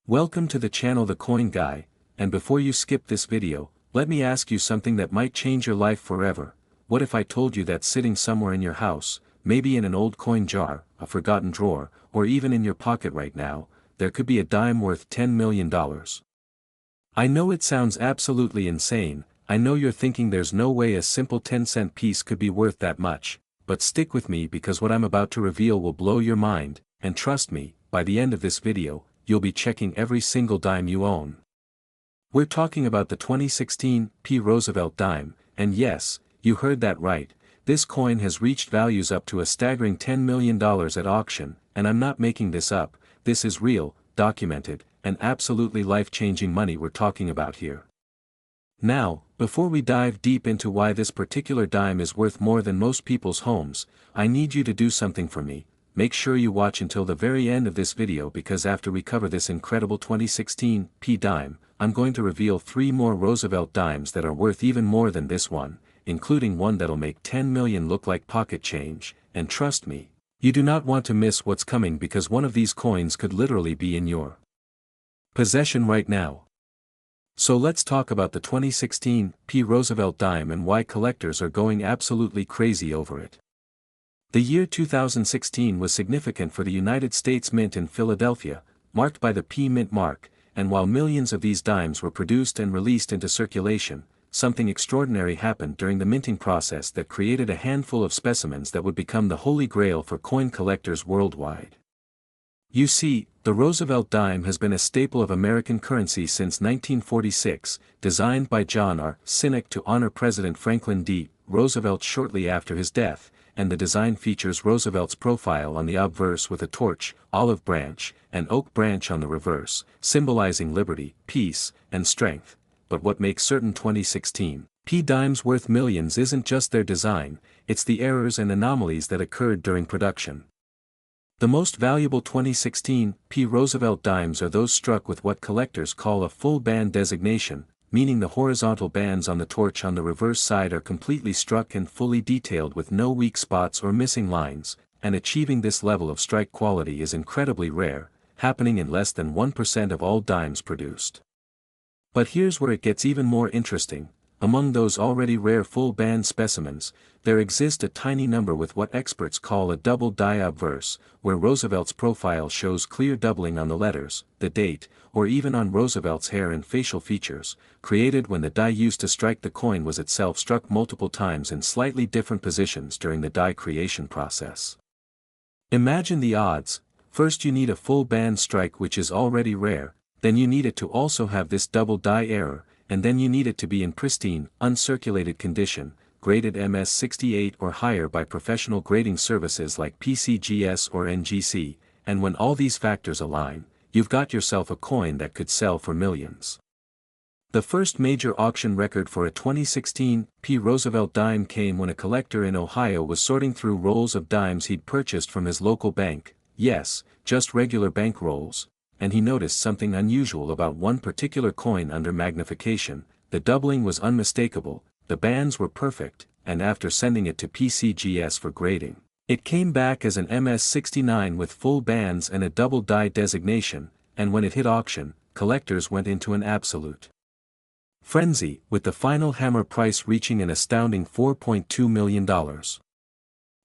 Welcome to the channel The Coin Guy, and before you skip this video, let me ask you something that might change your life forever. What if I told you that sitting somewhere in your house, maybe in an old coin jar, a forgotten drawer, or even in your pocket right now, there could be a dime worth $10 million? I know it sounds absolutely insane. I know you're thinking there's no way a simple 10-cent piece could be worth that much, but stick with me because what I'm about to reveal will blow your mind, and trust me, by the end of this video, you'll be checking every single dime you own. We're talking about the 2016 Roosevelt Dime, and yes, you heard that right, this coin has reached values up to a staggering $10 million at auction, and I'm not making this up, this is real, documented, and absolutely life-changing money we're talking about here. Now, before we dive deep into why this particular dime is worth more than most people's homes, I need you to do something for me. Make sure you watch until the very end of this video because after we cover this incredible 2016 dime, I'm going to reveal 3 more Roosevelt dimes that are worth even more than this one, including one that'll make 10 million look like pocket change, and trust me, you do not want to miss what's coming because one of these coins could literally be in your possession right now. So let's talk about the 2016 Roosevelt Dime and why collectors are going absolutely crazy over it. The year 2016 was significant for the United States Mint in Philadelphia, marked by the Mint mark, and while millions of these dimes were produced and released into circulation, something extraordinary happened during the minting process that created a handful of specimens that would become the holy grail for coin collectors worldwide. You see, the Roosevelt dime has been a staple of American currency since 1946, designed by John R. Cinnock to honor President Franklin D. Roosevelt shortly after his death, and the design features Roosevelt's profile on the obverse with a torch, olive branch, and oak branch on the reverse, symbolizing liberty, peace, and strength. But what makes certain 2016 dimes worth millions isn't just their design, it's the errors and anomalies that occurred during production. The most valuable 2016 Roosevelt dimes are those struck with what collectors call a full band designation, meaning the horizontal bands on the torch on the reverse side are completely struck and fully detailed with no weak spots or missing lines, and achieving this level of strike quality is incredibly rare, happening in less than 1% of all dimes produced. But here's where it gets even more interesting. Among those already rare full-band specimens, there exists a tiny number with what experts call a double die obverse, where Roosevelt's profile shows clear doubling on the letters, the date, or even on Roosevelt's hair and facial features, created when the die used to strike the coin was itself struck multiple times in slightly different positions during the die creation process. Imagine the odds. First you need a full band strike which is already rare, then you need it to also have this double die error, and then you need it to be in pristine, uncirculated condition, graded MS68 or higher by professional grading services like PCGS or NGC, and when all these factors align, you've got yourself a coin that could sell for millions. The first major auction record for a 2016 Roosevelt dime came when a collector in Ohio was sorting through rolls of dimes he'd purchased from his local bank, yes, just regular bank rolls, and he noticed something unusual about one particular coin under magnification. The doubling was unmistakable, the bands were perfect, and after sending it to PCGS for grading, it came back as an MS69 with full bands and a double die designation, and when it hit auction, collectors went into an absolute frenzy, with the final hammer price reaching an astounding $4.2 million.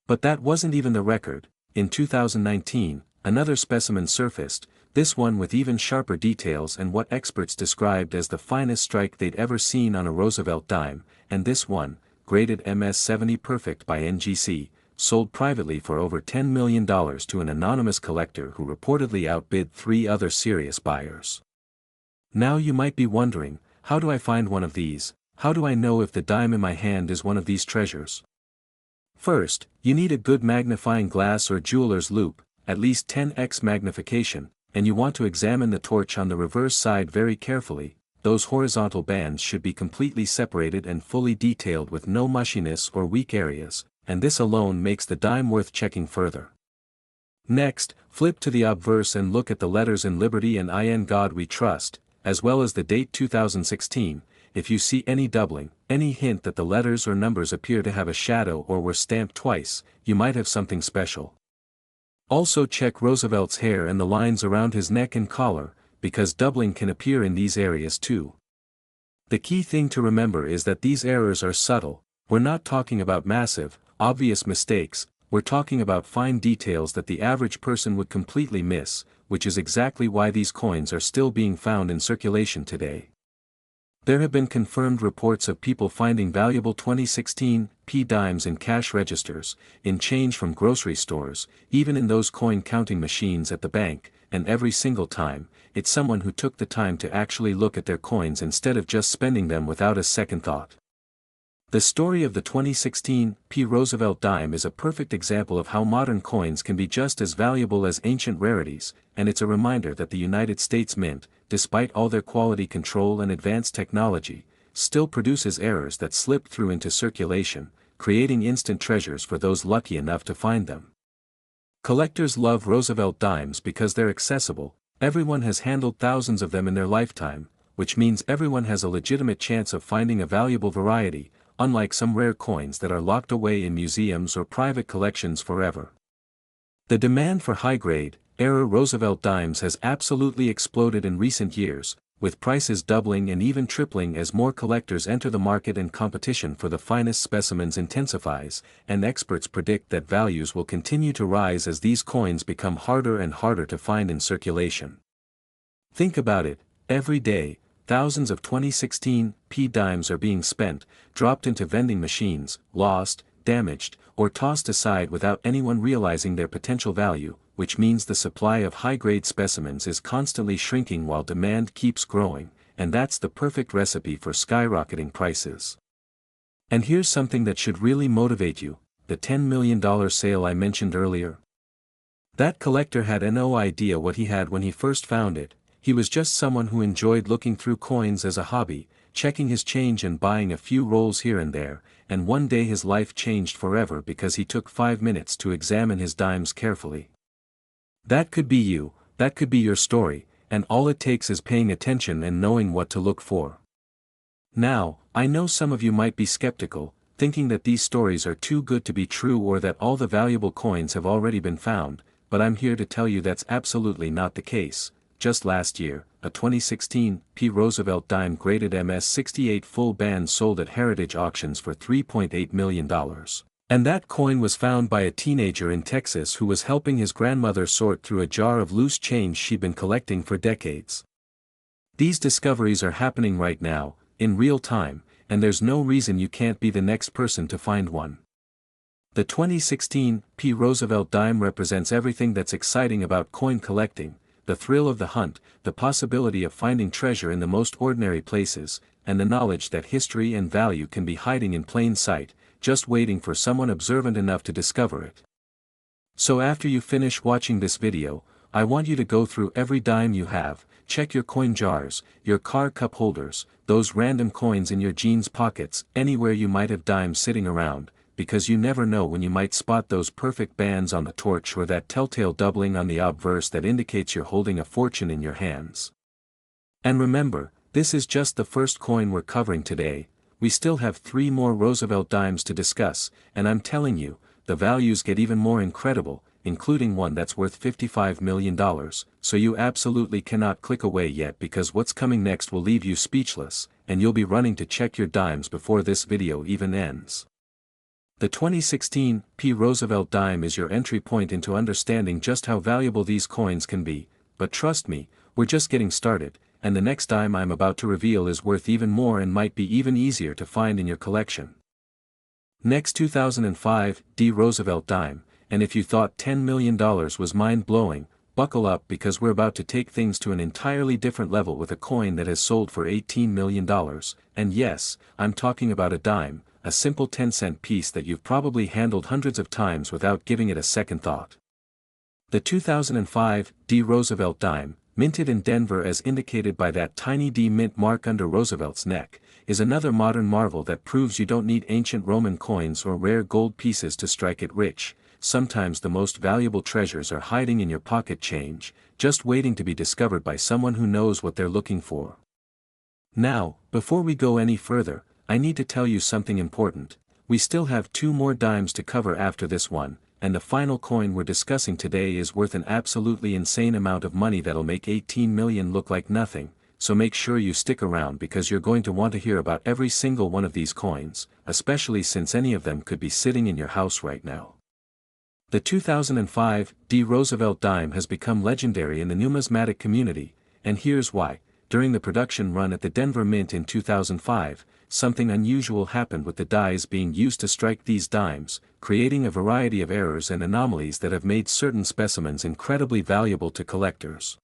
But that wasn't even the record. In 2019, another specimen surfaced, this one with even sharper details and what experts described as the finest strike they'd ever seen on a Roosevelt dime, and this one, graded MS70 perfect by NGC, sold privately for over $10 million to an anonymous collector who reportedly outbid 3 other serious buyers. Now you might be wondering, how do I find one of these? How do I know if the dime in my hand is one of these treasures? First, you need a good magnifying glass or jeweler's loupe, at least 10x magnification, and you want to examine the torch on the reverse side very carefully. Those horizontal bands should be completely separated and fully detailed with no mushiness or weak areas, and this alone makes the dime worth checking further. Next, flip to the obverse and look at the letters in Liberty and In God We Trust, as well as the date 2016. If you see any doubling, any hint that the letters or numbers appear to have a shadow or were stamped twice, you might have something special. Also check Roosevelt's hair and the lines around his neck and collar, because doubling can appear in these areas too. The key thing to remember is that these errors are subtle. We're not talking about massive, obvious mistakes, we're talking about fine details that the average person would completely miss, which is exactly why these coins are still being found in circulation today. There have been confirmed reports of people finding valuable 2016 P dimes in cash registers, in change from grocery stores, even in those coin counting machines at the bank, and every single time, it's someone who took the time to actually look at their coins instead of just spending them without a second thought. The story of the 2016 P Roosevelt Dime is a perfect example of how modern coins can be just as valuable as ancient rarities, and it's a reminder that the United States Mint, despite all their quality control and advanced technology, still produces errors that slip through into circulation, creating instant treasures for those lucky enough to find them. Collectors love Roosevelt Dimes because they're accessible. Everyone has handled thousands of them in their lifetime, which means everyone has a legitimate chance of finding a valuable variety, unlike some rare coins that are locked away in museums or private collections forever. The demand for high-grade, error Roosevelt dimes has absolutely exploded in recent years, with prices doubling and even tripling as more collectors enter the market and competition for the finest specimens intensifies, and experts predict that values will continue to rise as these coins become harder and harder to find in circulation. Think about it, every day, thousands of 2016 P dimes are being spent, dropped into vending machines, lost, damaged, or tossed aside without anyone realizing their potential value, which means the supply of high-grade specimens is constantly shrinking while demand keeps growing, and that's the perfect recipe for skyrocketing prices. And here's something that should really motivate you, the $10 million sale I mentioned earlier. That collector had no idea what he had when he first found it. He was just someone who enjoyed looking through coins as a hobby, checking his change and buying a few rolls here and there, and one day his life changed forever because he took 5 minutes to examine his dimes carefully. That could be you, that could be your story, and all it takes is paying attention and knowing what to look for. Now, I know some of you might be skeptical, thinking that these stories are too good to be true or that all the valuable coins have already been found, but I'm here to tell you that's absolutely not the case. Just last year, a 2016 P Roosevelt Dime graded MS68 full band sold at heritage auctions for $3.8 million. And that coin was found by a teenager in Texas who was helping his grandmother sort through a jar of loose change she'd been collecting for decades. These discoveries are happening right now, in real time, and there's no reason you can't be the next person to find one. The 2016 P Roosevelt Dime represents everything that's exciting about coin collecting: the thrill of the hunt, the possibility of finding treasure in the most ordinary places, and the knowledge that history and value can be hiding in plain sight, just waiting for someone observant enough to discover it. So after you finish watching this video, I want you to go through every dime you have, check your coin jars, your car cup holders, those random coins in your jeans pockets, anywhere you might have dimes sitting around, because you never know when you might spot those perfect bands on the torch or that telltale doubling on the obverse that indicates you're holding a fortune in your hands. And remember, this is just the first coin we're covering today. We still have 3 more Roosevelt dimes to discuss, and I'm telling you, the values get even more incredible, including one that's worth $55 million, so you absolutely cannot click away yet because what's coming next will leave you speechless, and you'll be running to check your dimes before this video even ends. The 2016 P Roosevelt Dime is your entry point into understanding just how valuable these coins can be, but trust me, we're just getting started, and the next dime I'm about to reveal is worth even more and might be even easier to find in your collection. Next, 2005 D Roosevelt Dime, and if you thought $10 million was mind-blowing, buckle up because we're about to take things to an entirely different level with a coin that has sold for $18 million, and yes, I'm talking about a dime, a simple 10-cent piece that you've probably handled hundreds of times without giving it a second thought. The 2005 D Roosevelt Dime, minted in Denver as indicated by that tiny D mint mark under Roosevelt's neck, is another modern marvel that proves you don't need ancient Roman coins or rare gold pieces to strike it rich. Sometimes the most valuable treasures are hiding in your pocket change, just waiting to be discovered by someone who knows what they're looking for. Now, before we go any further, I need to tell you something important. We still have 2 more dimes to cover after this one, and the final coin we're discussing today is worth an absolutely insane amount of money that'll make 18 million look like nothing, so make sure you stick around because you're going to want to hear about every single one of these coins, especially since any of them could be sitting in your house right now. The 2005 Roosevelt Dime has become legendary in the numismatic community, and here's why. During the production run at the Denver Mint in 2005, something unusual happened with the dies being used to strike these dimes, creating a variety of errors and anomalies that have made certain specimens incredibly valuable to collectors.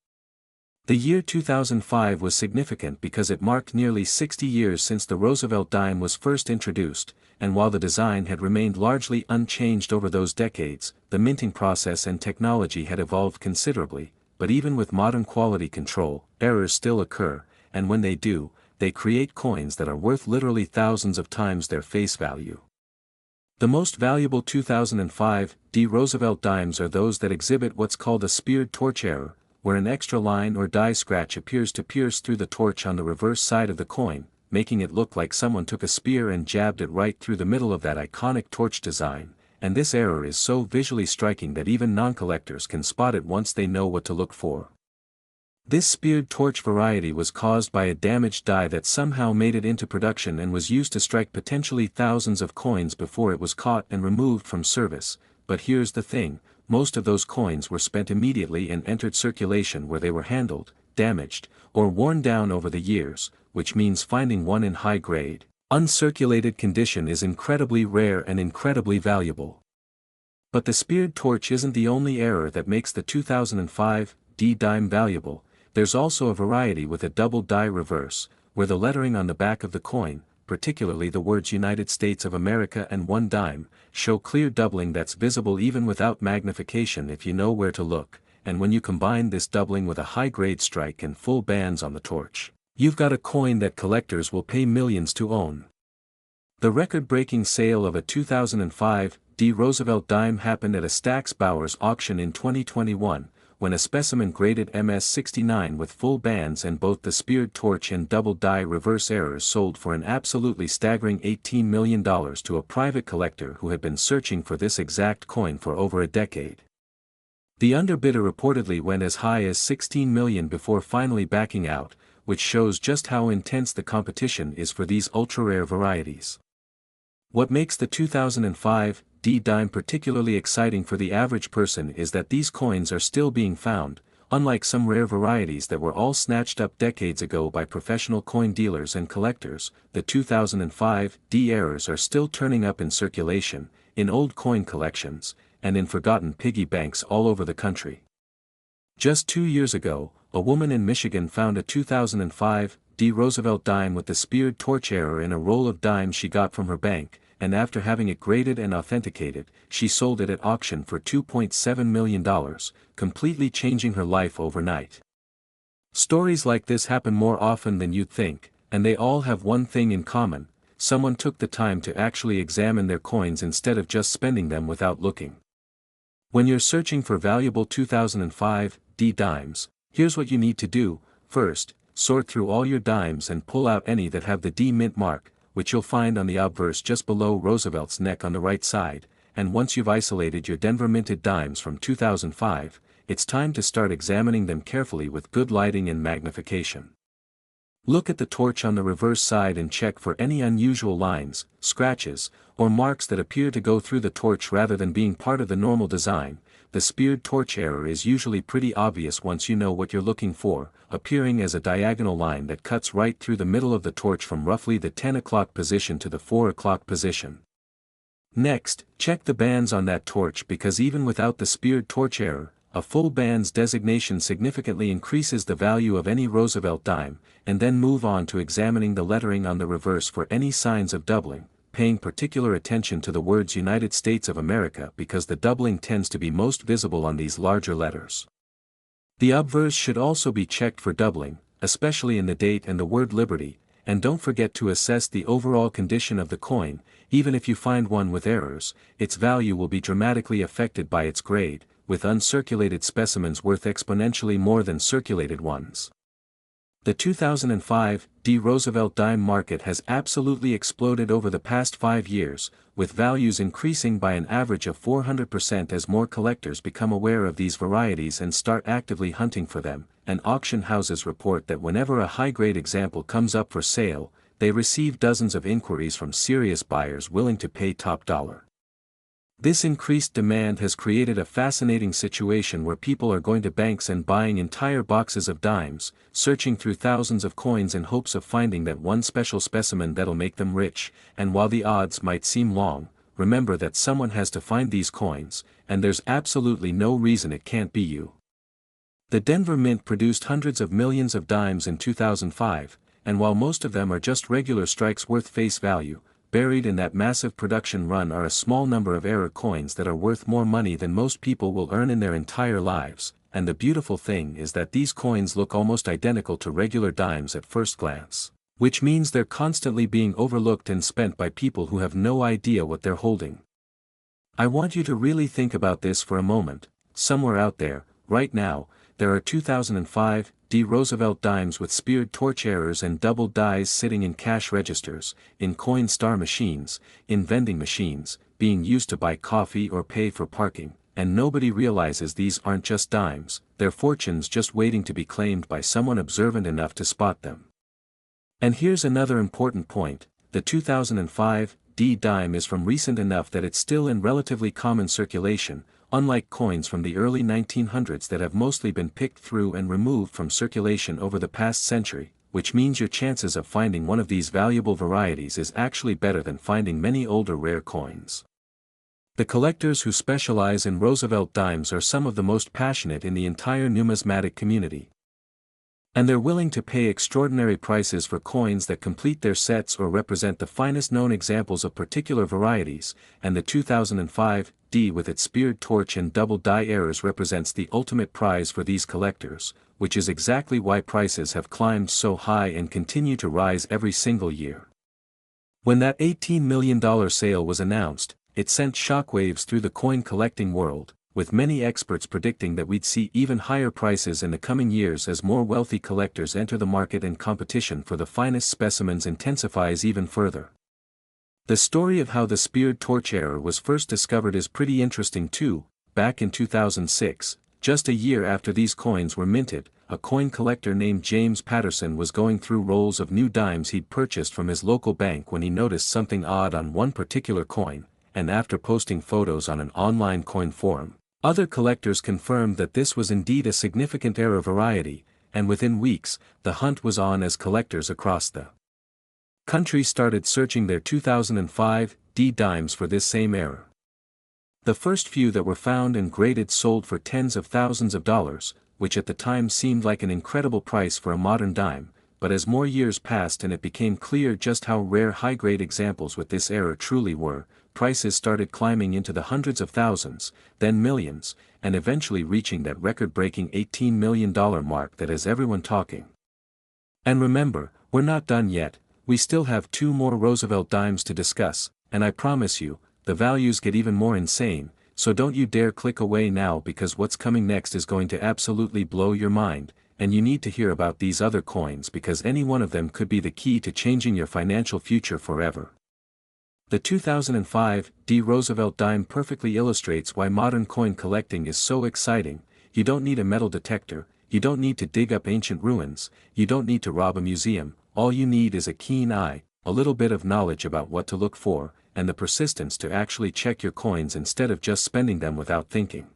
The year 2005 was significant because it marked nearly 60 years since the Roosevelt dime was first introduced, and while the design had remained largely unchanged over those decades, the minting process and technology had evolved considerably, but even with modern quality control, errors still occur, and when they do, they create coins that are worth literally thousands of times their face value. The most valuable 2005 Roosevelt dimes are those that exhibit what's called a speared torch error, where an extra line or die scratch appears to pierce through the torch on the reverse side of the coin, making it look like someone took a spear and jabbed it right through the middle of that iconic torch design, and this error is so visually striking that even non-collectors can spot it once they know what to look for. This speared torch variety was caused by a damaged die that somehow made it into production and was used to strike potentially thousands of coins before it was caught and removed from service, but here's the thing, most of those coins were spent immediately and entered circulation where they were handled, damaged, or worn down over the years, which means finding one in high-grade, uncirculated condition is incredibly rare and incredibly valuable. But the speared torch isn't the only error that makes the 2005 dime valuable. There's also a variety with a double die reverse, where the lettering on the back of the coin, particularly the words United States of America and 1 dime, show clear doubling that's visible even without magnification if you know where to look, and when you combine this doubling with a high-grade strike and full bands on the torch, you've got a coin that collectors will pay millions to own. The record-breaking sale of a 2005 Roosevelt dime happened at a Stack's Bowers auction in 2021, when a specimen graded MS-69 with full bands and both the speared torch and double die reverse errors sold for an absolutely staggering $18 million to a private collector who had been searching for this exact coin for over a decade. The underbidder reportedly went as high as $16 million before finally backing out, which shows just how intense the competition is for these ultra-rare varieties. What makes the 2005 dime particularly exciting for the average person is that these coins are still being found, unlike some rare varieties that were all snatched up decades ago by professional coin dealers and collectors. The 2005 errors are still turning up in circulation, in old coin collections, and in forgotten piggy banks all over the country. Just 2 years ago, a woman in Michigan found a 2005 Roosevelt dime with the speared torch error in a roll of dimes she got from her bank, and after having it graded and authenticated, she sold it at auction for $2.7 million, completely changing her life overnight. Stories like this happen more often than you'd think, and they all have one thing in common: someone took the time to actually examine their coins instead of just spending them without looking. When you're searching for valuable 2005 dimes, here's what you need to do. First, sort through all your dimes and pull out any that have the D mint mark, which you'll find on the obverse just below Roosevelt's neck on the right side, and once you've isolated your Denver minted dimes from 2005, it's time to start examining them carefully with good lighting and magnification. Look at the torch on the reverse side and check for any unusual lines, scratches, or marks that appear to go through the torch rather than being part of the normal design. The speared torch error is usually pretty obvious once you know what you're looking for, appearing as a diagonal line that cuts right through the middle of the torch from roughly the 10 o'clock position to the 4 o'clock position. Next, check the bands on that torch because even without the speared torch error, a full bands designation significantly increases the value of any Roosevelt dime, and then move on to examining the lettering on the reverse for any signs of doubling, paying particular attention to the words United States of America because the doubling tends to be most visible on these larger letters. The obverse should also be checked for doubling, especially in the date and the word Liberty, and don't forget to assess the overall condition of the coin. Even if you find one with errors, its value will be dramatically affected by its grade, with uncirculated specimens worth exponentially more than circulated ones. The 2005 Roosevelt Dime market has absolutely exploded over the past 5 years, with values increasing by an average of 400% as more collectors become aware of these varieties and start actively hunting for them, and auction houses report that whenever a high-grade example comes up for sale, they receive dozens of inquiries from serious buyers willing to pay top dollar. This increased demand has created a fascinating situation where people are going to banks and buying entire boxes of dimes, searching through thousands of coins in hopes of finding that one special specimen that'll make them rich, and while the odds might seem long, remember that someone has to find these coins, and there's absolutely no reason it can't be you. The Denver Mint produced hundreds of millions of dimes in 2005, and while most of them are just regular strikes worth face value, buried in that massive production run are a small number of error coins that are worth more money than most people will earn in their entire lives, and the beautiful thing is that these coins look almost identical to regular dimes at first glance, which means they're constantly being overlooked and spent by people who have no idea what they're holding. I want you to really think about this for a moment. Somewhere out there, right now, there are 2005 Roosevelt Dimes with speared torch errors and double dies sitting in cash registers, in coin star machines, in vending machines, being used to buy coffee or pay for parking, and nobody realizes these aren't just dimes, they're fortunes just waiting to be claimed by someone observant enough to spot them. And here's another important point: the 2005 dime is from recent enough that it's still in relatively common circulation, unlike coins from the early 1900s that have mostly been picked through and removed from circulation over the past century, which means your chances of finding one of these valuable varieties is actually better than finding many older rare coins. The collectors who specialize in Roosevelt dimes are some of the most passionate in the entire numismatic community. And they're willing to pay extraordinary prices for coins that complete their sets or represent the finest known examples of particular varieties, and the 2005 with its speared torch and double die errors represents the ultimate prize for these collectors, which is exactly why prices have climbed so high and continue to rise every single year. When that $18 million sale was announced, it sent shockwaves through the coin collecting world, with many experts predicting that we'd see even higher prices in the coming years as more wealthy collectors enter the market and competition for the finest specimens intensifies even further. The story of how the speared torch error was first discovered is pretty interesting too. Back in 2006, just a year after these coins were minted, a coin collector named James Patterson was going through rolls of new dimes he'd purchased from his local bank when he noticed something odd on one particular coin, and after posting photos on an online coin forum, other collectors confirmed that this was indeed a significant error variety, and within weeks, the hunt was on as collectors across the country started searching their 2005 dimes for this same error. The first few that were found and graded sold for tens of thousands of dollars, which at the time seemed like an incredible price for a modern dime, but as more years passed and it became clear just how rare high-grade examples with this error truly were, prices started climbing into the hundreds of thousands, then millions, and eventually reaching that record-breaking $18 million mark that has everyone talking. And remember, we're not done yet. We still have 2 more Roosevelt dimes to discuss, and I promise you, the values get even more insane, so don't you dare click away now because what's coming next is going to absolutely blow your mind, and you need to hear about these other coins because any one of them could be the key to changing your financial future forever. The 2005 Roosevelt Dime perfectly illustrates why modern coin collecting is so exciting. You don't need a metal detector, you don't need to dig up ancient ruins, you don't need to rob a museum. All you need is a keen eye, a little bit of knowledge about what to look for, and the persistence to actually check your coins instead of just spending them without thinking.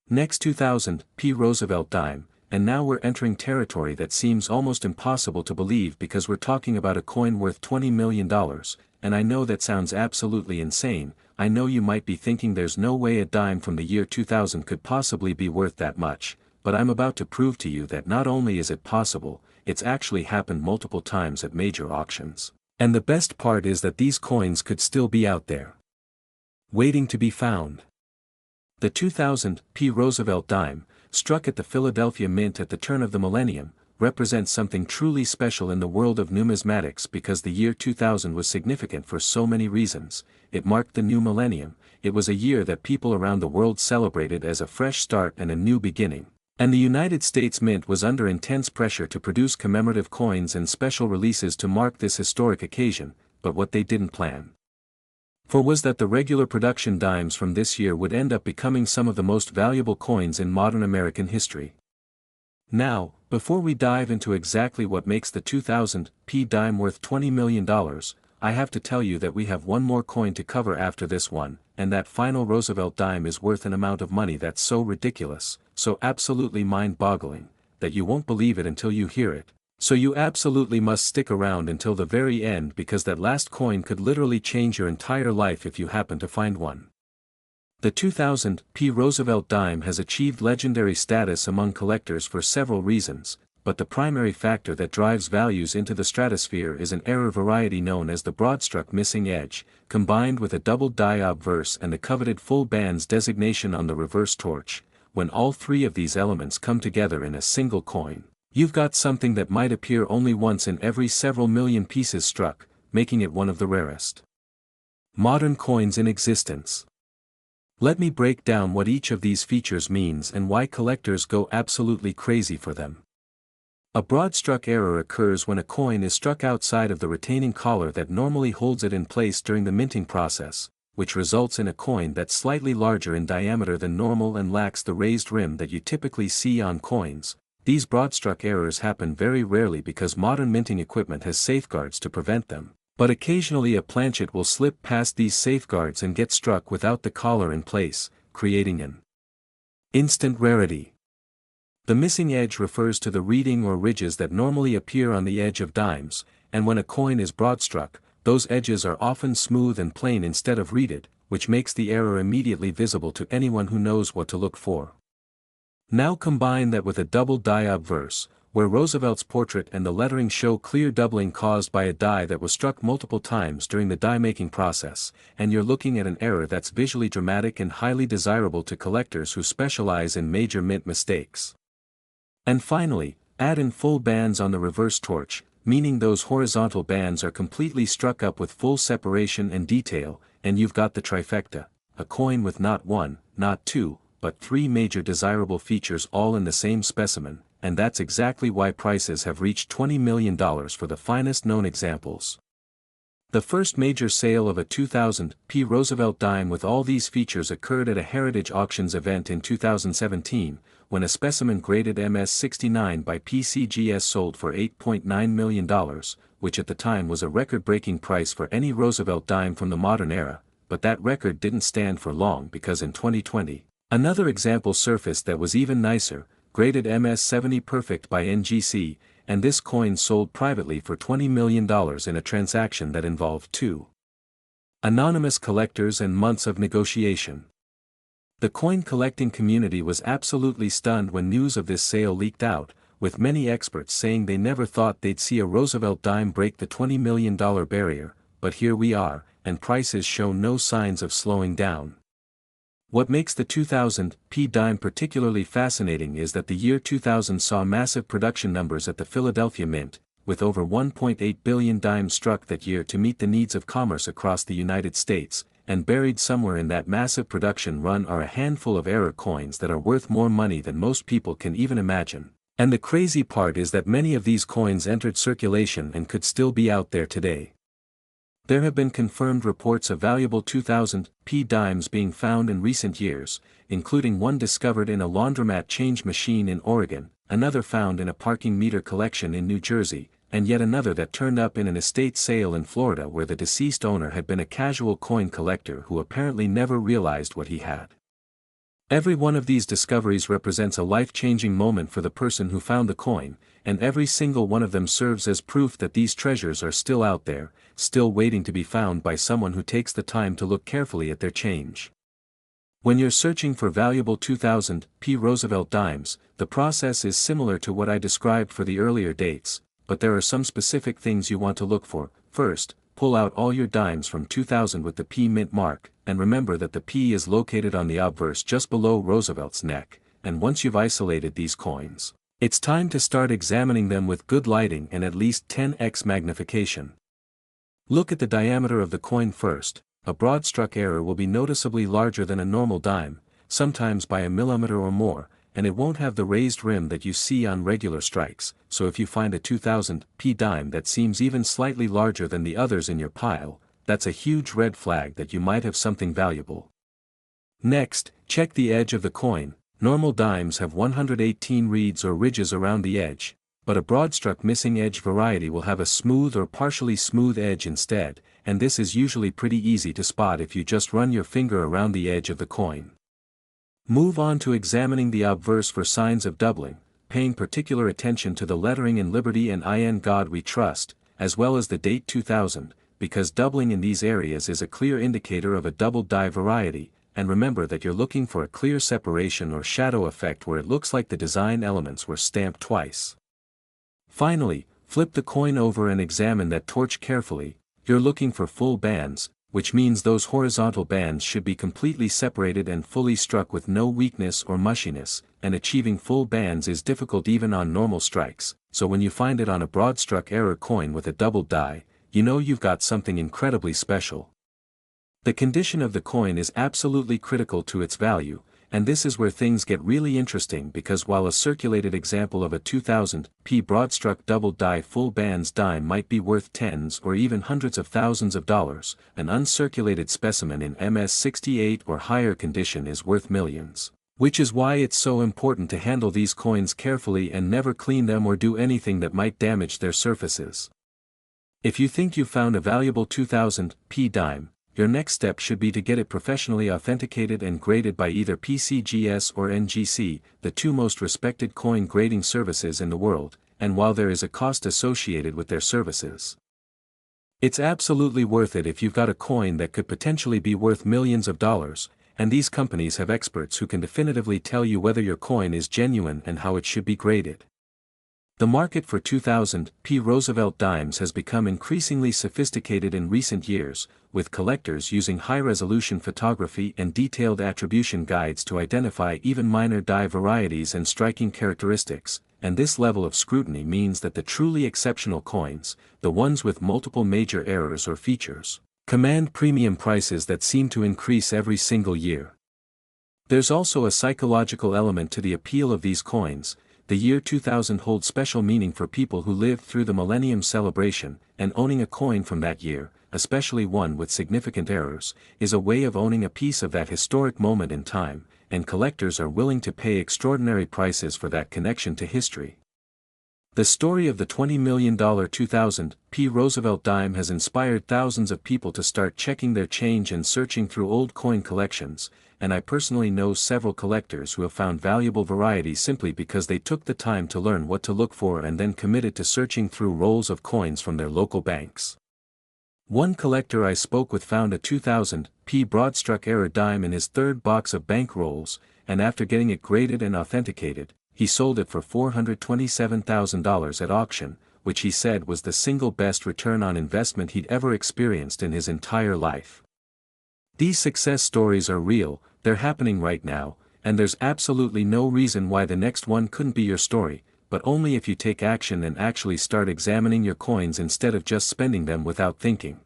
Next 2000 Roosevelt Dime, and now we're entering territory that seems almost impossible to believe because we're talking about a coin worth $20 million, and I know that sounds absolutely insane. I know you might be thinking there's no way a dime from the year 2000 could possibly be worth that much, but I'm about to prove to you that not only is it possible, it's actually happened multiple times at major auctions. And the best part is that these coins could still be out there, waiting to be found. The 2000 Roosevelt Dime, struck at the Philadelphia Mint at the turn of the millennium, represents something truly special in the world of numismatics because the year 2000 was significant for so many reasons. It marked the new millennium, it was a year that people around the world celebrated as a fresh start and a new beginning. And the United States Mint was under intense pressure to produce commemorative coins and special releases to mark this historic occasion, but what they didn't plan for was that the regular production dimes from this year would end up becoming some of the most valuable coins in modern American history. Now, before we dive into exactly what makes the 2000 P dime worth $20 million, I have to tell you that we have one more coin to cover after this one, and that final Roosevelt dime is worth an amount of money that's so ridiculous, so absolutely mind-boggling, that you won't believe it until you hear it. So you absolutely must stick around until the very end because that last coin could literally change your entire life if you happen to find one. The 2000 P Roosevelt dime has achieved legendary status among collectors for several reasons, but the primary factor that drives values into the stratosphere is an error variety known as the Broadstruck missing edge, combined with a double die obverse and the coveted full bands designation on the reverse torch. When all three of these elements come together in a single coin, you've got something that might appear only once in every several million pieces struck, making it one of the rarest modern coins in existence. Let me break down what each of these features means and why collectors go absolutely crazy for them. A Broadstruck error occurs when a coin is struck outside of the retaining collar that normally holds it in place during the minting process, which results in a coin that's slightly larger in diameter than normal and lacks the raised rim that you typically see on coins. These Broadstruck errors happen very rarely because modern minting equipment has safeguards to prevent them, but occasionally a planchet will slip past these safeguards and get struck without the collar in place, creating an instant rarity. The missing edge refers to the reeding or ridges that normally appear on the edge of dimes, and when a coin is broadstruck, those edges are often smooth and plain instead of reeded, which makes the error immediately visible to anyone who knows what to look for. Now combine that with a double die obverse, where Roosevelt's portrait and the lettering show clear doubling caused by a die that was struck multiple times during the die-making process, and you're looking at an error that's visually dramatic and highly desirable to collectors who specialize in major mint mistakes. And finally, add in full bands on the reverse torch, meaning those horizontal bands are completely struck up with full separation and detail, and you've got the trifecta, a coin with not one, not two, but three major desirable features all in the same specimen, and that's exactly why prices have reached $20 million for the finest known examples. The first major sale of a 2000 P Roosevelt dime with all these features occurred at a Heritage Auctions event in 2017, when a specimen graded MS69 by PCGS sold for $8.9 million, which at the time was a record-breaking price for any Roosevelt dime from the modern era, but that record didn't stand for long because in 2020, another example surfaced that was even nicer, graded MS70 Perfect by NGC, and this coin sold privately for $20 million in a transaction that involved two anonymous collectors and months of negotiation. The coin collecting community was absolutely stunned when news of this sale leaked out, with many experts saying they never thought they'd see a Roosevelt dime break the $20 million barrier, but here we are, and prices show no signs of slowing down. What makes the 2000 P dime particularly fascinating is that the year 2000 saw massive production numbers at the Philadelphia Mint, with over 1.8 billion dimes struck that year to meet the needs of commerce across the United States, and buried somewhere in that massive production run are a handful of error coins that are worth more money than most people can even imagine. And the crazy part is that many of these coins entered circulation and could still be out there today. There have been confirmed reports of valuable 2000 P dimes being found in recent years, including one discovered in a laundromat change machine in Oregon, another found in a parking meter collection in New Jersey, and yet another that turned up in an estate sale in Florida where the deceased owner had been a casual coin collector who apparently never realized what he had. Every one of these discoveries represents a life-changing moment for the person who found the coin, and every single one of them serves as proof that these treasures are still out there, still waiting to be found by someone who takes the time to look carefully at their change. When you're searching for valuable 2000 P Roosevelt dimes, the process is similar to what I described for the earlier dates, but there are some specific things you want to look for. First, pull out all your dimes from 2000 with the P mint mark, and remember that the P is located on the obverse just below Roosevelt's neck, and once you've isolated these coins, it's time to start examining them with good lighting and at least 10x magnification. Look at the diameter of the coin first. A Broadstruck error will be noticeably larger than a normal dime, sometimes by a millimeter or more, and it won't have the raised rim that you see on regular strikes, so if you find a 2000 P dime that seems even slightly larger than the others in your pile, that's a huge red flag that you might have something valuable. Next, check the edge of the coin. Normal dimes have 118 reeds or ridges around the edge, but a Broadstruck missing edge variety will have a smooth or partially smooth edge instead, and this is usually pretty easy to spot if you just run your finger around the edge of the coin. Move on to examining the obverse for signs of doubling, paying particular attention to the lettering in Liberty and In God We Trust, as well as the date 2000, because doubling in these areas is a clear indicator of a double die variety, and remember that you're looking for a clear separation or shadow effect where it looks like the design elements were stamped twice. Finally, flip the coin over and examine that torch carefully. You're looking for full bands, which means those horizontal bands should be completely separated and fully struck with no weakness or mushiness, and achieving full bands is difficult even on normal strikes, so when you find it on a Broadstruck error coin with a double die, you know you've got something incredibly special. The condition of the coin is absolutely critical to its value, and this is where things get really interesting because while a circulated example of a 2000 P Broadstruck double die full bands dime might be worth tens or even hundreds of thousands of dollars, an uncirculated specimen in MS-68 or higher condition is worth millions, which is why it's so important to handle these coins carefully and never clean them or do anything that might damage their surfaces. If you think you found a valuable 2000 P dime, your next step should be to get it professionally authenticated and graded by either PCGS or NGC, the two most respected coin grading services in the world, and while there is a cost associated with their services, it's absolutely worth it if you've got a coin that could potentially be worth millions of dollars, and these companies have experts who can definitively tell you whether your coin is genuine and how it should be graded. The market for 2000 P Roosevelt dimes has become increasingly sophisticated in recent years, with collectors using high-resolution photography and detailed attribution guides to identify even minor die varieties and striking characteristics, and this level of scrutiny means that the truly exceptional coins, the ones with multiple major errors or features, command premium prices that seem to increase every single year. There's also a psychological element to the appeal of these coins. The year 2000 holds special meaning for people who lived through the Millennium celebration, and owning a coin from that year, especially one with significant errors, is a way of owning a piece of that historic moment in time, and collectors are willing to pay extraordinary prices for that connection to history. The story of the $20 million 2000 P Roosevelt dime has inspired thousands of people to start checking their change and searching through old coin collections, and I personally know several collectors who have found valuable varieties simply because they took the time to learn what to look for and then committed to searching through rolls of coins from their local banks. One collector I spoke with found a 2000 P Broadstruck error dime in his third box of bank rolls, and after getting it graded and authenticated, he sold it for $427,000 at auction, which he said was the single best return on investment he'd ever experienced in his entire life. These success stories are real, they're happening right now, and there's absolutely no reason why the next one couldn't be your story, but only if you take action and actually start examining your coins instead of just spending them without thinking.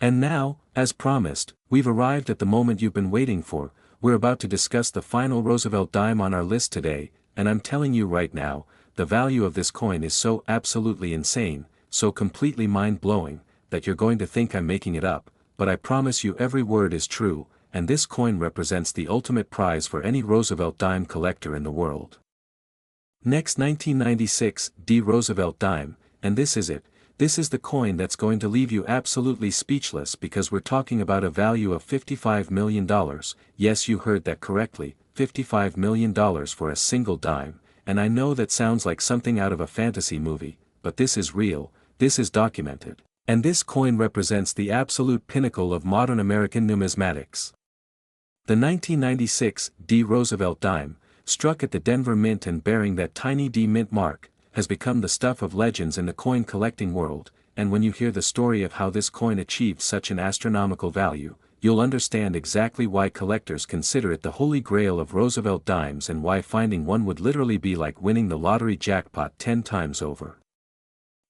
And now, as promised, we've arrived at the moment you've been waiting for. We're about to discuss the final Roosevelt dime on our list today, and I'm telling you right now, the value of this coin is so absolutely insane, so completely mind-blowing, that you're going to think I'm making it up, but I promise you every word is true, and this coin represents the ultimate prize for any Roosevelt dime collector in the world. Next, 1996 D Roosevelt dime, and this is it. This is the coin that's going to leave you absolutely speechless because we're talking about a value of $55 million, yes you heard that correctly, $55 million for a single dime, and I know that sounds like something out of a fantasy movie, but this is real, this is documented, and this coin represents the absolute pinnacle of modern American numismatics. The 1996 D Roosevelt dime, struck at the Denver Mint and bearing that tiny D mint mark, has become the stuff of legends in the coin collecting world, and when you hear the story of how this coin achieved such an astronomical value, you'll understand exactly why collectors consider it the holy grail of Roosevelt dimes and why finding one would literally be like winning the lottery jackpot 10 times over.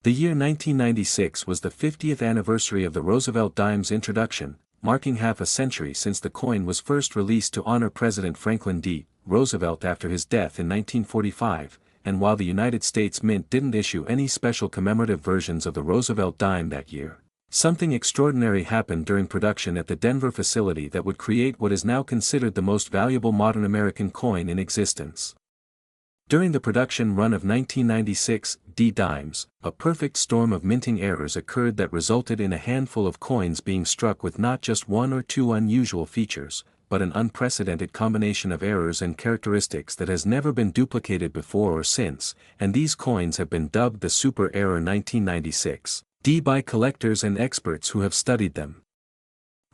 The year 1996 was the 50th anniversary of the Roosevelt dime's introduction, marking half a century since the coin was first released to honor President Franklin D. Roosevelt after his death in 1945, and while the United States Mint didn't issue any special commemorative versions of the Roosevelt Dime that year, something extraordinary happened during production at the Denver facility that would create what is now considered the most valuable modern American coin in existence. During the production run of 1996 dimes, a perfect storm of minting errors occurred that resulted in a handful of coins being struck with not just one or two unusual features, but an unprecedented combination of errors and characteristics that has never been duplicated before or since, and these coins have been dubbed the Super Error 1996 by collectors and experts who have studied them.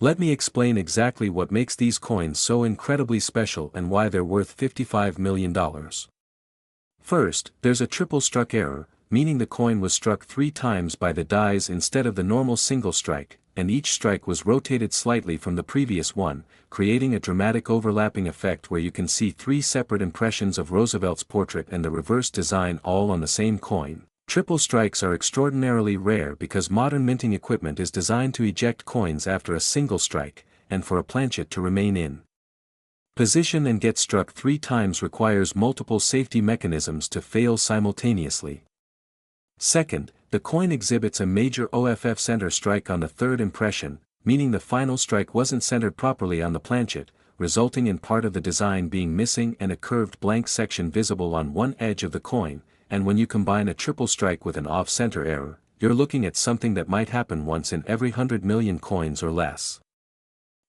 Let me explain exactly what makes these coins so incredibly special and why they're worth $55 million. First, there's a triple struck error, meaning the coin was struck 3 times by the dies instead of the normal single strike, and each strike was rotated slightly from the previous one, creating a dramatic overlapping effect where you can see 3 separate impressions of Roosevelt's portrait and the reverse design all on the same coin. Triple strikes are extraordinarily rare because modern minting equipment is designed to eject coins after a single strike, and for a planchet to remain in position and get struck 3 times requires multiple safety mechanisms to fail simultaneously. Second, the coin exhibits a major OFF center strike on the third impression, meaning the final strike wasn't centered properly on the planchet, resulting in part of the design being missing and a curved blank section visible on one edge of the coin, and when you combine a triple strike with an off-center error, you're looking at something that might happen once in every 100 million coins or less.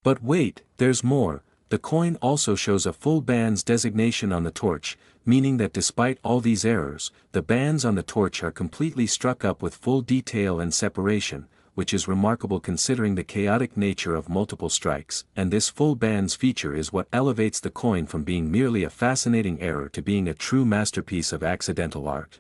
But wait, there's more. The coin also shows a full bands designation on the torch, meaning that despite all these errors, the bands on the torch are completely struck up with full detail and separation, which is remarkable considering the chaotic nature of multiple strikes, and this full bands feature is what elevates the coin from being merely a fascinating error to being a true masterpiece of accidental art.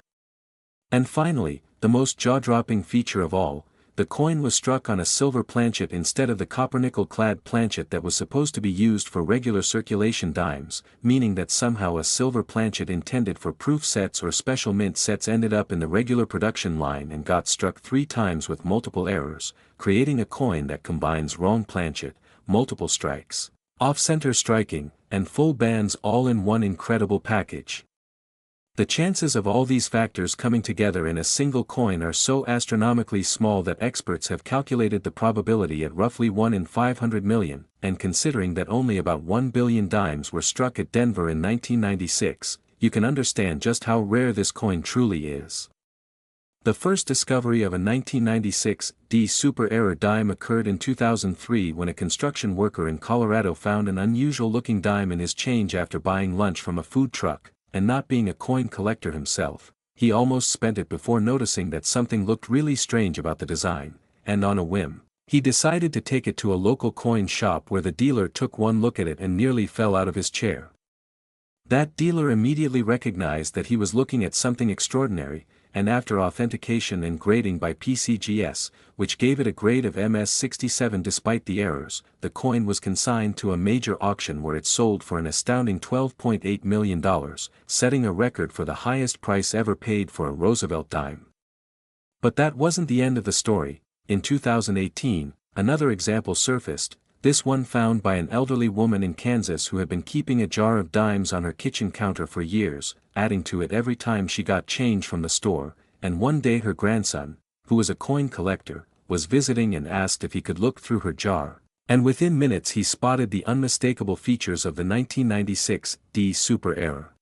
And finally, the most jaw-dropping feature of all, the coin was struck on a silver planchet instead of the copper-nickel-clad planchet that was supposed to be used for regular circulation dimes, meaning that somehow a silver planchet intended for proof sets or special mint sets ended up in the regular production line and got struck 3 times with multiple errors, creating a coin that combines wrong planchet, multiple strikes, off-center striking, and full bands all in one incredible package. The chances of all these factors coming together in a single coin are so astronomically small that experts have calculated the probability at roughly 1 in 500 million, and considering that only about 1 billion dimes were struck at Denver in 1996, you can understand just how rare this coin truly is. The first discovery of a 1996 Super Error dime occurred in 2003 when a construction worker in Colorado found an unusual-looking dime in his change after buying lunch from a food truck. And not being a coin collector himself, he almost spent it before noticing that something looked really strange about the design, and on a whim, he decided to take it to a local coin shop where the dealer took one look at it and nearly fell out of his chair. That dealer immediately recognized that he was looking at something extraordinary, and after authentication and grading by PCGS, which gave it a grade of MS-67 despite the errors, the coin was consigned to a major auction where it sold for an astounding $12.8 million, setting a record for the highest price ever paid for a Roosevelt dime. But that wasn't the end of the story. In 2018, another example surfaced, this one found by an elderly woman in Kansas who had been keeping a jar of dimes on her kitchen counter for years, adding to it every time she got change from the store, and one day her grandson, who was a coin collector, was visiting and asked if he could look through her jar, and within minutes he spotted the unmistakable features of the 1996 Super Error.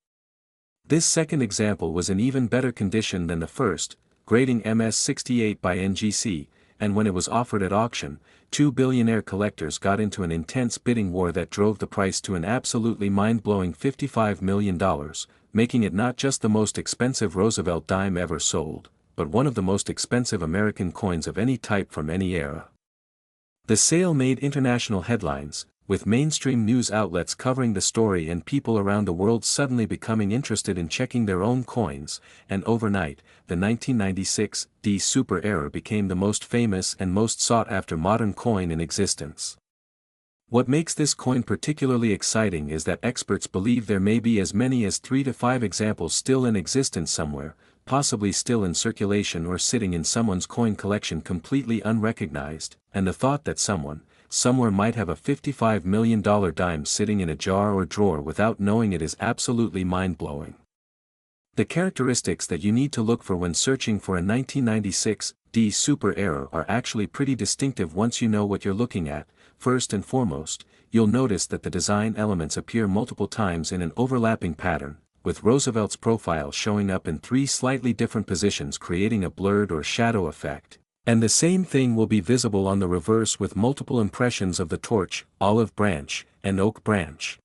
This second example was in even better condition than the first, grading MS-68 by NGC, and when it was offered at auction, 2 billionaire collectors got into an intense bidding war that drove the price to an absolutely mind-blowing $55 million, making it not just the most expensive Roosevelt dime ever sold, but one of the most expensive American coins of any type from any era. The sale made international headlines, with mainstream news outlets covering the story and people around the world suddenly becoming interested in checking their own coins, and overnight, the 1996 Super Error became the most famous and most sought-after modern coin in existence. What makes this coin particularly exciting is that experts believe there may be as many as 3 to 5 examples still in existence somewhere, possibly still in circulation or sitting in someone's coin collection completely unrecognized, and the thought that someone, somewhere might have a $55 million dime sitting in a jar or drawer without knowing it is absolutely mind-blowing. The characteristics that you need to look for when searching for a 1996 Dime Super Error are actually pretty distinctive once you know what you're looking at. First and foremost, you'll notice that the design elements appear multiple times in an overlapping pattern, with Roosevelt's profile showing up in 3 slightly different positions creating a blurred or shadow effect. And the same thing will be visible on the reverse with multiple impressions of the torch, olive branch, and oak branch.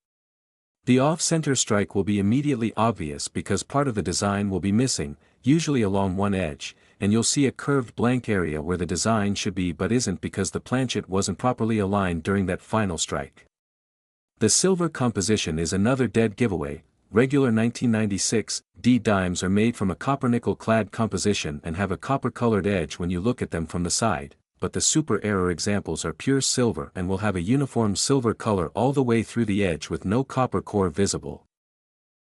The off-center strike will be immediately obvious because part of the design will be missing, usually along one edge, and you'll see a curved blank area where the design should be but isn't because the planchet wasn't properly aligned during that final strike. The silver composition is another dead giveaway. Regular 1996 dimes are made from a copper-nickel clad composition and have a copper-colored edge when you look at them from the side, but the Super Error examples are pure silver and will have a uniform silver color all the way through the edge with no copper core visible.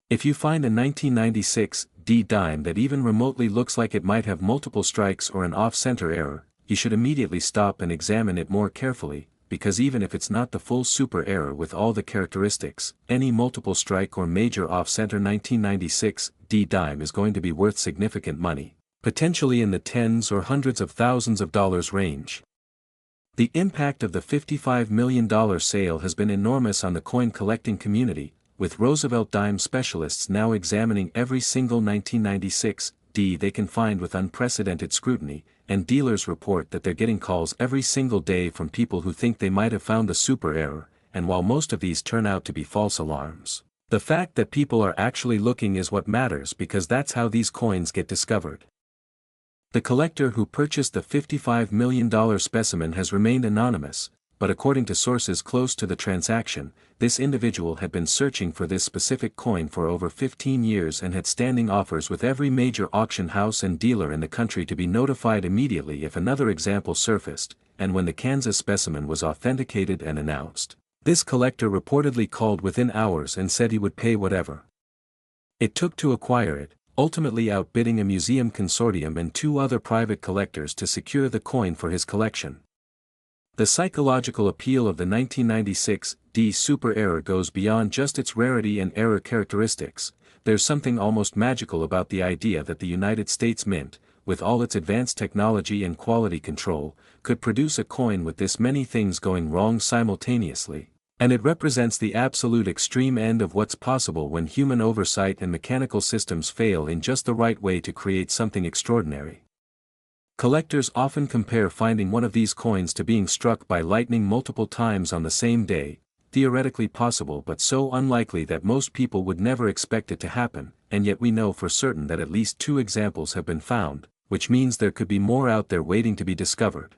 If you find a 1996 dime that even remotely looks like it might have multiple strikes or an off-center error, you should immediately stop and examine it more carefully, because even if it's not the full Super Error with all the characteristics, any multiple strike or major off-center 1996 dime is going to be worth significant money, potentially in the tens or hundreds of thousands of dollars range. The impact of the $55 million sale has been enormous on the coin collecting community, with Roosevelt Dime specialists now examining every single 1996 they can find with unprecedented scrutiny, and dealers report that they're getting calls every single day from people who think they might have found the Super Error, and while most of these turn out to be false alarms, the fact that people are actually looking is what matters because that's how these coins get discovered. The collector who purchased the $55 million specimen has remained anonymous, but according to sources close to the transaction, this individual had been searching for this specific coin for over 15 years and had standing offers with every major auction house and dealer in the country to be notified immediately if another example surfaced, and when the Kansas specimen was authenticated and announced, this collector reportedly called within hours and said he would pay whatever it took to acquire it, ultimately outbidding a museum consortium and 2 other private collectors to secure the coin for his collection. The psychological appeal of the 1996 Dime Super Error goes beyond just its rarity and error characteristics. There's something almost magical about the idea that the United States Mint, with all its advanced technology and quality control, could produce a coin with this many things going wrong simultaneously, and it represents the absolute extreme end of what's possible when human oversight and mechanical systems fail in just the right way to create something extraordinary. Collectors often compare finding one of these coins to being struck by lightning multiple times on the same day, theoretically possible but so unlikely that most people would never expect it to happen, and yet we know for certain that at least 2 examples have been found, which means there could be more out there waiting to be discovered.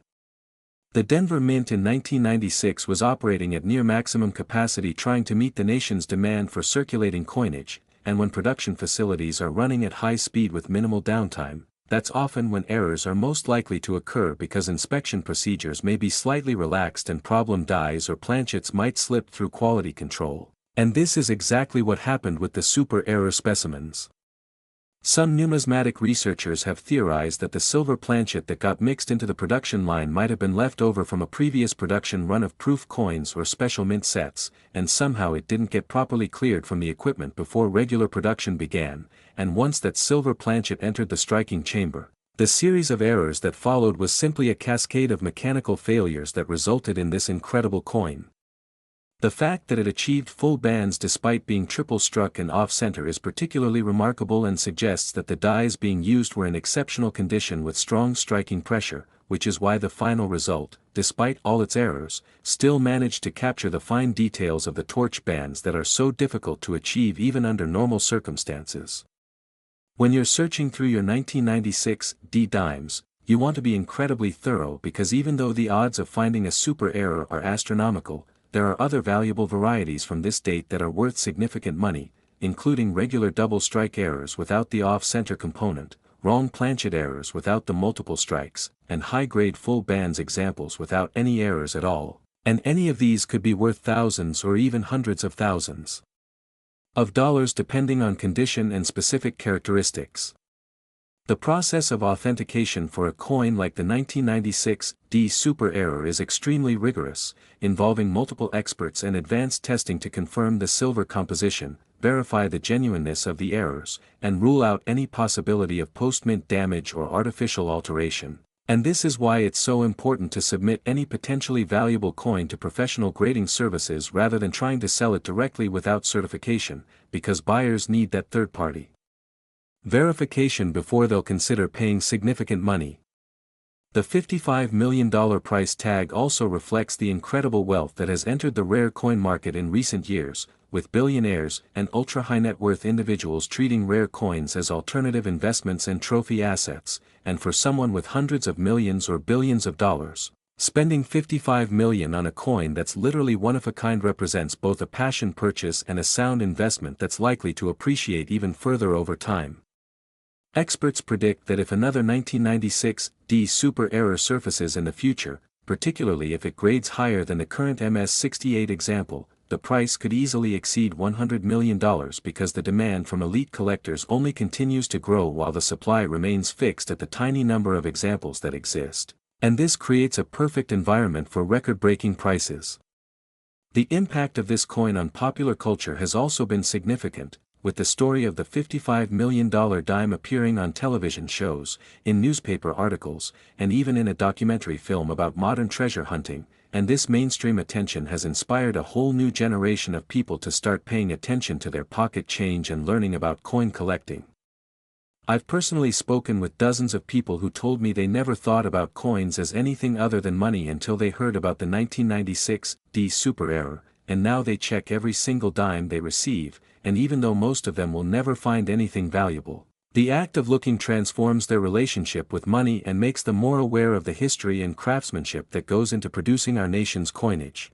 The Denver Mint in 1996 was operating at near maximum capacity trying to meet the nation's demand for circulating coinage, and when production facilities are running at high speed with minimal downtime, that's often when errors are most likely to occur because inspection procedures may be slightly relaxed and problem dies or planchets might slip through quality control, and this is exactly what happened with the Super Error specimens. Some numismatic researchers have theorized that the silver planchet that got mixed into the production line might have been left over from a previous production run of proof coins or special mint sets, and somehow it didn't get properly cleared from the equipment before regular production began, and once that silver planchet entered the striking chamber, the series of errors that followed was simply a cascade of mechanical failures that resulted in this incredible coin. The fact that it achieved full bands despite being triple struck and off-center is particularly remarkable and suggests that the dies being used were in exceptional condition with strong striking pressure, which is why the final result, despite all its errors, still managed to capture the fine details of the torch bands that are so difficult to achieve even under normal circumstances. When you're searching through your 1996 dimes, you want to be incredibly thorough because even though the odds of finding a super error are astronomical, there are other valuable varieties from this date that are worth significant money, including regular double strike errors without the off-center component, wrong planchet errors without the multiple strikes, and high-grade full bands examples without any errors at all, and any of these could be worth thousands or even hundreds of thousands of dollars depending on condition and specific characteristics. The process of authentication for a coin like the 1996 Dime Super Error is extremely rigorous, involving multiple experts and advanced testing to confirm the silver composition, verify the genuineness of the errors, and rule out any possibility of post-mint damage or artificial alteration. And this is why it's so important to submit any potentially valuable coin to professional grading services rather than trying to sell it directly without certification, because buyers need that third-party verification before they'll consider paying significant money. The $55 million price tag also reflects the incredible wealth that has entered the rare coin market in recent years, with billionaires and ultra-high net worth individuals treating rare coins as alternative investments and trophy assets, and for someone with hundreds of millions or billions of dollars, spending $55 million on a coin that's literally one of a kind represents both a passion purchase and a sound investment that's likely to appreciate even further over time. Experts predict that if another 1996 Dime Super Error surfaces in the future, particularly if it grades higher than the current MS-68 example, the price could easily exceed $100 million because the demand from elite collectors only continues to grow while the supply remains fixed at the tiny number of examples that exist. And this creates a perfect environment for record-breaking prices. The impact of this coin on popular culture has also been significant, with the story of the $55 million dime appearing on television shows, in newspaper articles, and even in a documentary film about modern treasure hunting, and this mainstream attention has inspired a whole new generation of people to start paying attention to their pocket change and learning about coin collecting. I've personally spoken with dozens of people who told me they never thought about coins as anything other than money until they heard about the 1996 Dime Super Error, and now they check every single dime they receive, and even though most of them will never find anything valuable, the act of looking transforms their relationship with money and makes them more aware of the history and craftsmanship that goes into producing our nation's coinage.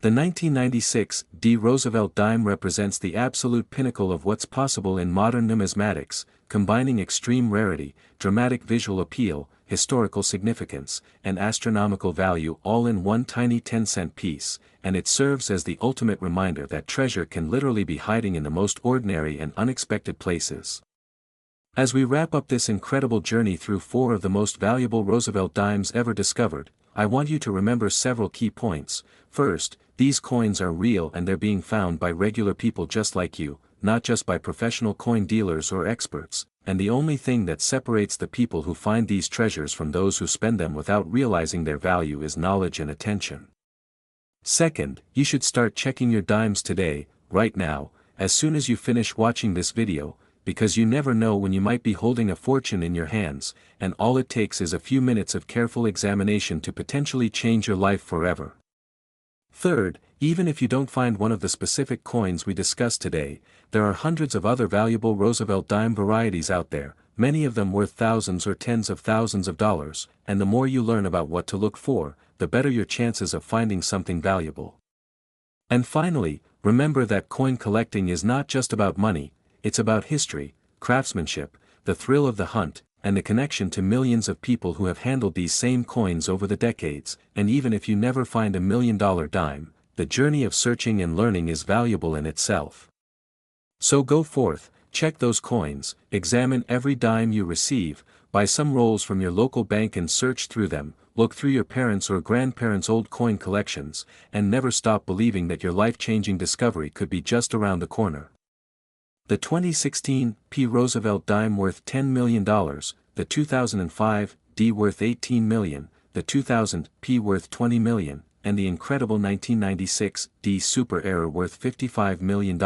The 1996 Roosevelt Dime represents the absolute pinnacle of what's possible in modern numismatics, combining extreme rarity, dramatic visual appeal, historical significance, and astronomical value all in one tiny 10-cent piece, and it serves as the ultimate reminder that treasure can literally be hiding in the most ordinary and unexpected places. As we wrap up this incredible journey through 4 of the most valuable Roosevelt dimes ever discovered, I want you to remember several key points. First, these coins are real and they're being found by regular people just like you, not just by professional coin dealers or experts, and the only thing that separates the people who find these treasures from those who spend them without realizing their value is knowledge and attention. Second, you should start checking your dimes today, right now, as soon as you finish watching this video, because you never know when you might be holding a fortune in your hands, and all it takes is a few minutes of careful examination to potentially change your life forever. Third, even if you don't find one of the specific coins we discussed today, there are hundreds of other valuable Roosevelt dime varieties out there, many of them worth thousands or tens of thousands of dollars, and the more you learn about what to look for, the better your chances of finding something valuable. And finally, remember that coin collecting is not just about money, it's about history, craftsmanship, the thrill of the hunt, and the connection to millions of people who have handled these same coins over the decades, and even if you never find $1 million dime, the journey of searching and learning is valuable in itself. So go forth, check those coins, examine every dime you receive, buy some rolls from your local bank and search through them, look through your parents' or grandparents' old coin collections, and never stop believing that your life-changing discovery could be just around the corner. The 2016 Roosevelt Dime worth $10 million, the 2005 D worth $18 million, the 2000 P worth $20 million, and the incredible 1996 Dime Super Error worth $55 million,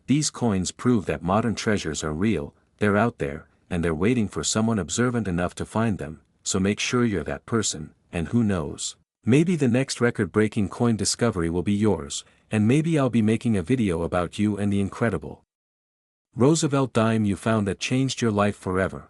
these coins prove that modern treasures are real, they're out there, and they're waiting for someone observant enough to find them, so make sure you're that person, and who knows, maybe the next record-breaking coin discovery will be yours, and maybe I'll be making a video about you and the incredible Roosevelt dime you found that changed your life forever.